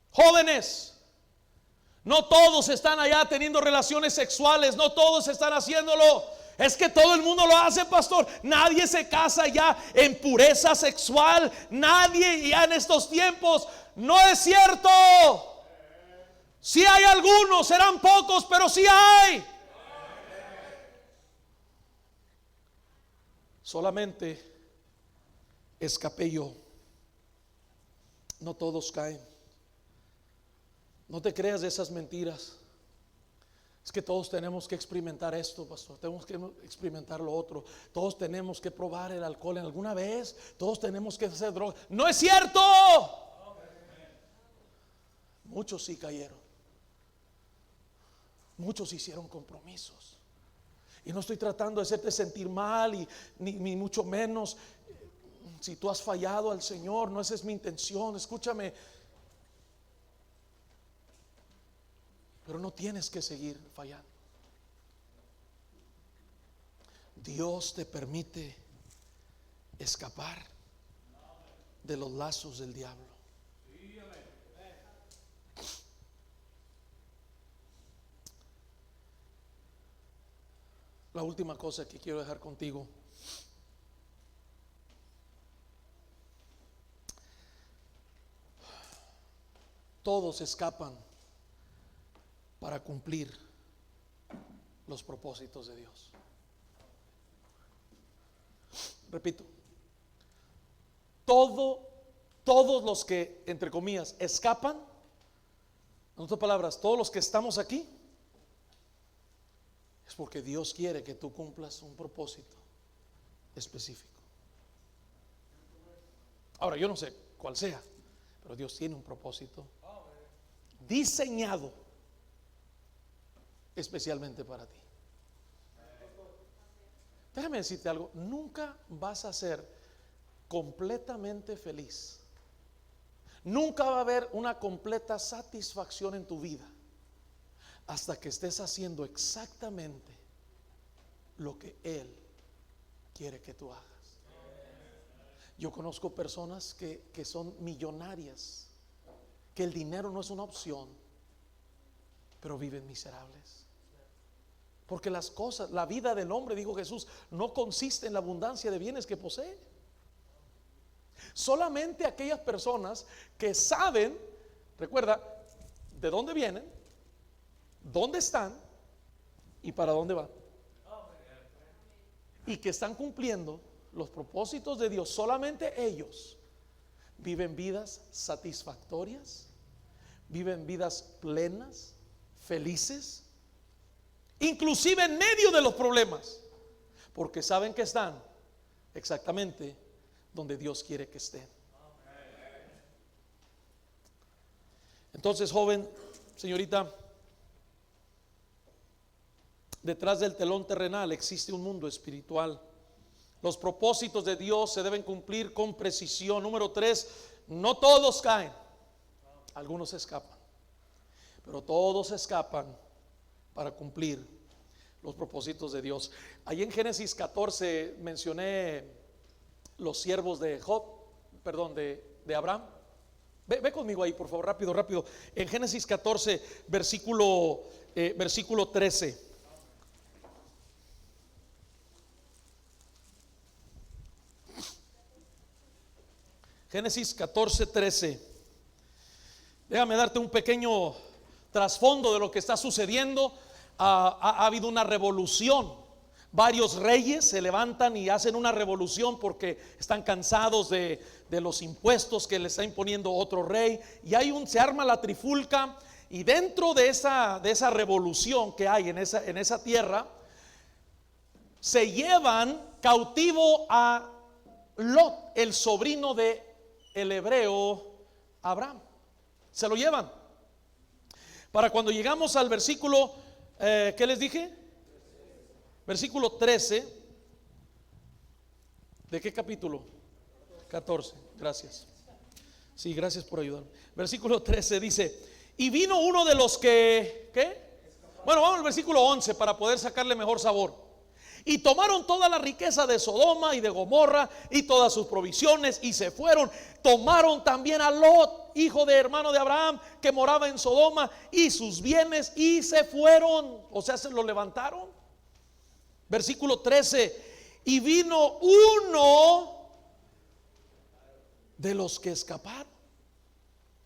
Speaker 1: Jóvenes, no todos están allá teniendo relaciones sexuales, no todos están haciéndolo. Es que todo el mundo lo hace, pastor. Nadie se casa ya en pureza sexual, nadie ya en estos tiempos. No es cierto. Si hay algunos, serán pocos, pero sí hay. Solamente escapé yo. No todos caen. No te creas de esas mentiras. Es que todos tenemos que experimentar esto, pastor. Tenemos que experimentar lo otro. Todos tenemos que probar el alcohol en alguna vez. Todos tenemos que hacer droga. No es cierto. Muchos sí cayeron. Muchos hicieron compromisos. Y no estoy tratando de hacerte sentir mal ni mucho menos. Si tú has fallado al Señor, no esa es mi intención. Escúchame. Pero no tienes que seguir fallando. Dios te permite escapar de los lazos del diablo. La última cosa que quiero dejar contigo. Todos escapan para cumplir los propósitos de Dios. Repito, todos los que, entre comillas, escapan, en otras palabras, todos los que estamos aquí, es porque Dios quiere que tú cumplas un propósito específico. Ahora, yo no sé cuál sea, pero Dios tiene un propósito diseñado especialmente para ti. Déjame decirte algo, nunca vas a ser completamente feliz. Nunca va a haber una completa satisfacción en tu vida hasta que estés haciendo exactamente lo que Él quiere que tú hagas. Yo conozco personas que son millonarias, que el dinero no es una opción, pero viven miserables. Porque las cosas, la vida del hombre, dijo Jesús, no consiste en la abundancia de bienes que posee. Solamente aquellas personas que saben, recuerda, de dónde vienen, dónde están y para dónde van, y que están cumpliendo los propósitos de Dios, solamente ellos viven vidas satisfactorias, viven vidas plenas, felices, inclusive en medio de los problemas, porque saben que están exactamente donde Dios quiere que estén. Entonces, joven, señorita, detrás del telón terrenal existe un mundo espiritual. Los propósitos de Dios se deben cumplir con precisión. Número 3, no todos caen, algunos escapan, pero todos escapan para cumplir los propósitos de Dios. Allí en Génesis 14 mencioné los siervos de de Abraham. Ve conmigo ahí, por favor, rápido. En Génesis 14, versículo 13. Génesis 14, 13. Déjame darte un pequeño trasfondo de lo que está sucediendo. Ha habido una revolución. Varios reyes se levantan y hacen una revolución porque están cansados de los impuestos que le está imponiendo otro rey. Y se arma la trifulca. Y dentro de esa revolución que hay en esa tierra, se llevan cautivo a Lot, el sobrino de el hebreo Abraham. Se lo llevan. Para cuando llegamos al versículo, ¿qué les dije? Versículo 13. ¿De qué capítulo? 14. Gracias. Sí, gracias por ayudarme. Versículo 13 dice: y vino uno de los que, ¿qué? Bueno, vamos al versículo 11 para poder sacarle mejor sabor. Y tomaron toda la riqueza de Sodoma y de Gomorra y todas sus provisiones y se fueron. Tomaron también a Lot, hijo de hermano de Abraham, que moraba en Sodoma, y sus bienes y se fueron. O sea, se lo levantaron. Versículo 13. Y vino uno de los que escaparon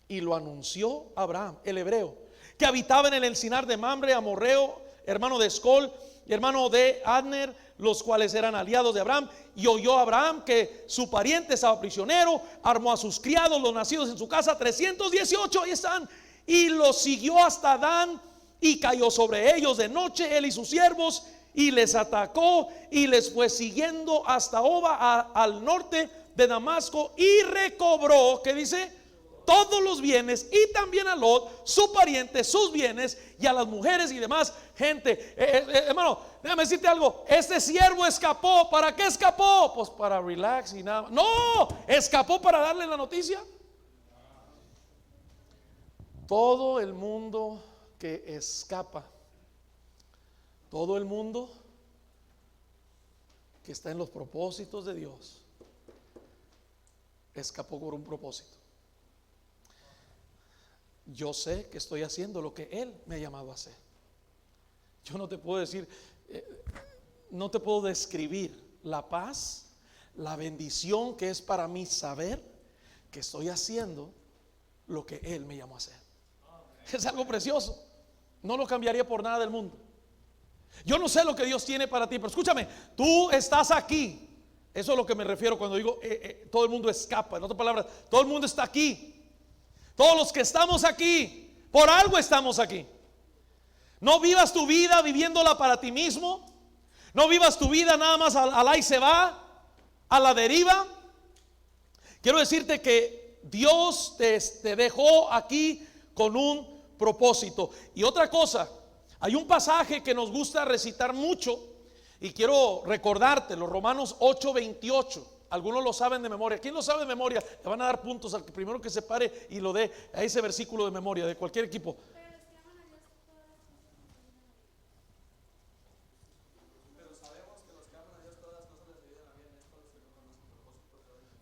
Speaker 1: y lo anunció a Abraham, el hebreo, que habitaba en el encinar de Mamre, amorreo, hermano de Escol, hermano de Adner, los cuales eran aliados de Abraham. Y oyó Abraham que su pariente estaba prisionero, armó a sus criados, los nacidos en su casa, 318, ahí están, y los siguió hasta Dan, y cayó sobre ellos de noche, él y sus siervos, y les atacó, y les fue siguiendo hasta Oba, al norte de Damasco, y recobró, ¿qué dice? Todos los bienes, y también a Lot, su pariente, sus bienes, y a las mujeres y demás gente. Hermano, déjame decirte algo. Este siervo escapó. ¿Para qué escapó? Pues para relax y nada. No, escapó para darle la noticia. Todo el mundo que escapa, todo el mundo que está en los propósitos de Dios, escapó por un propósito. Yo sé que estoy haciendo lo que Él me ha llamado a hacer. Yo no te puedo decir, no te puedo describir la paz, la bendición que es para mí saber que estoy haciendo lo que Él me llamó a hacer. Es algo precioso. No lo cambiaría por nada del mundo. Yo no sé lo que Dios tiene para ti, pero escúchame, tú estás aquí. Eso es lo que me refiero cuando digo todo el mundo escapa. En otras palabras, todo el mundo está aquí. Todos los que estamos aquí, por algo estamos aquí. No vivas tu vida viviéndola para ti mismo. No vivas tu vida nada más al ahí se va, a la deriva. Quiero decirte que Dios te dejó aquí con un propósito. Y otra cosa, hay un pasaje que nos gusta recitar mucho y quiero recordártelo, Romanos 8:28. Algunos lo saben de memoria. ¿Quién lo sabe de memoria? Le van a dar puntos al primero que se pare y lo dé a ese versículo de memoria de cualquier equipo.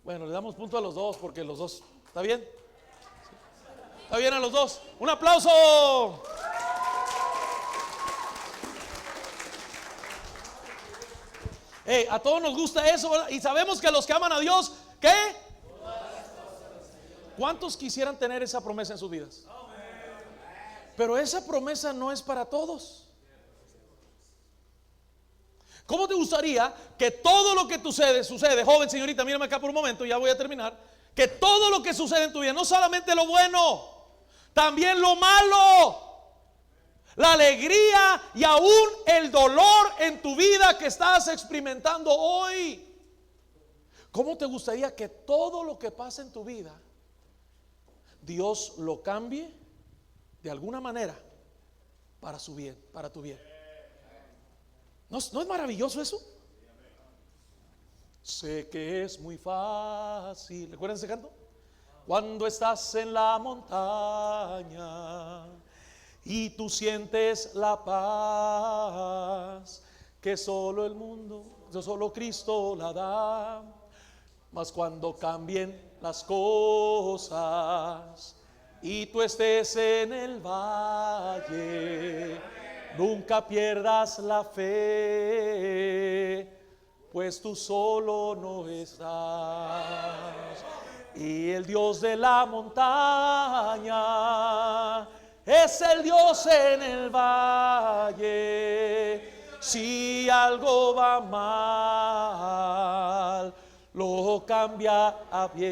Speaker 1: Bueno, le damos punto a los dos porque los dos, ¿está bien? ¿Está bien a los dos? ¡Un aplauso! A todos nos gusta eso, ¿verdad? Y sabemos que los que aman a Dios, ¿qué? ¿Cuántos quisieran tener esa promesa en sus vidas? Pero esa promesa no es para todos. ¿Cómo te gustaría que todo lo que sucede, joven, señorita, mírame acá por un momento, ya voy a terminar, que todo lo que sucede en tu vida, no solamente lo bueno, también lo malo, la alegría y aún el dolor en tu vida que estás experimentando hoy? ¿Cómo te gustaría que todo lo que pasa en tu vida, Dios lo cambie de alguna manera para su bien, para tu bien? ¿No es maravilloso eso? Sé que es muy fácil. ¿Recuerdan ese canto? Cuando estás en la montaña y tú sientes la paz que solo el mundo, solo Cristo la da. Mas cuando cambien las cosas y tú estés en el valle, nunca pierdas la fe, pues tú solo no estás. Y el Dios de la montaña es el Dios en el valle. Si algo va mal, lo cambia a bien.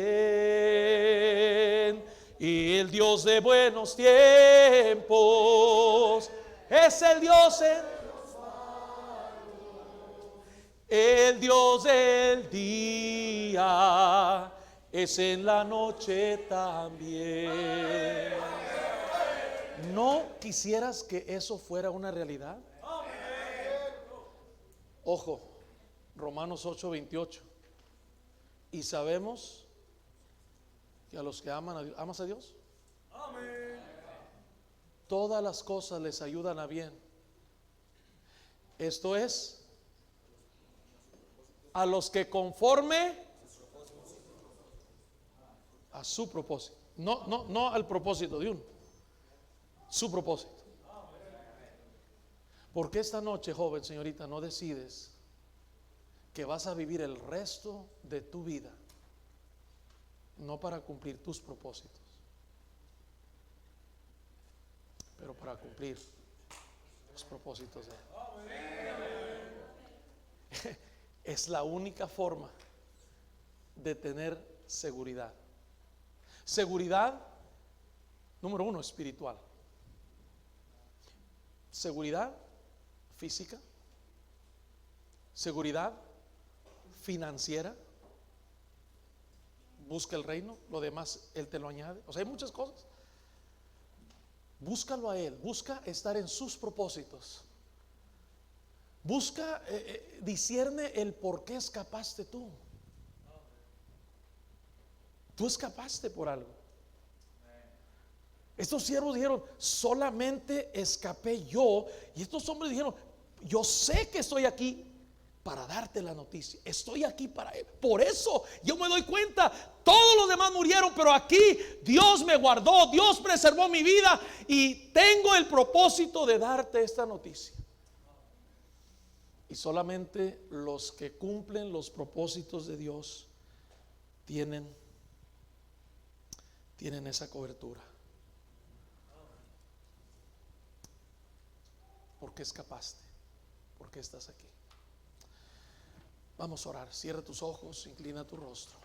Speaker 1: Y el Dios de buenos tiempos es el Dios el Dios del día es en la noche también. ¿No quisieras que eso fuera una realidad? Ojo, Romanos 8:28. Y sabemos que a los que ¿amas a Dios? Todas las cosas les ayudan a bien. Esto es, a los que conforme a su propósito. No al propósito de uno, su propósito. Porque esta noche, joven, señorita, no decides que vas a vivir el resto de tu vida no para cumplir tus propósitos, pero para cumplir los propósitos de Él. Es la única forma de tener seguridad. Seguridad, número uno, espiritual. Seguridad física. Seguridad financiera. Busca el reino, lo demás Él te lo añade. O sea, hay muchas cosas. Búscalo a Él, busca estar en sus propósitos. Busca, discierne el por qué escapaste tú. Tú escapaste por algo. Estos siervos dijeron, solamente escapé yo. Y estos hombres dijeron, yo sé que estoy aquí para darte la noticia. Estoy aquí para Él. Por eso yo me doy cuenta, todos los demás murieron, pero aquí Dios me guardó, Dios preservó mi vida y tengo el propósito de darte esta noticia. Y solamente los que cumplen los propósitos de Dios tienen esa cobertura. ¿Por qué escapaste? ¿Por qué estás aquí? Vamos a orar. Cierra tus ojos, inclina tu rostro.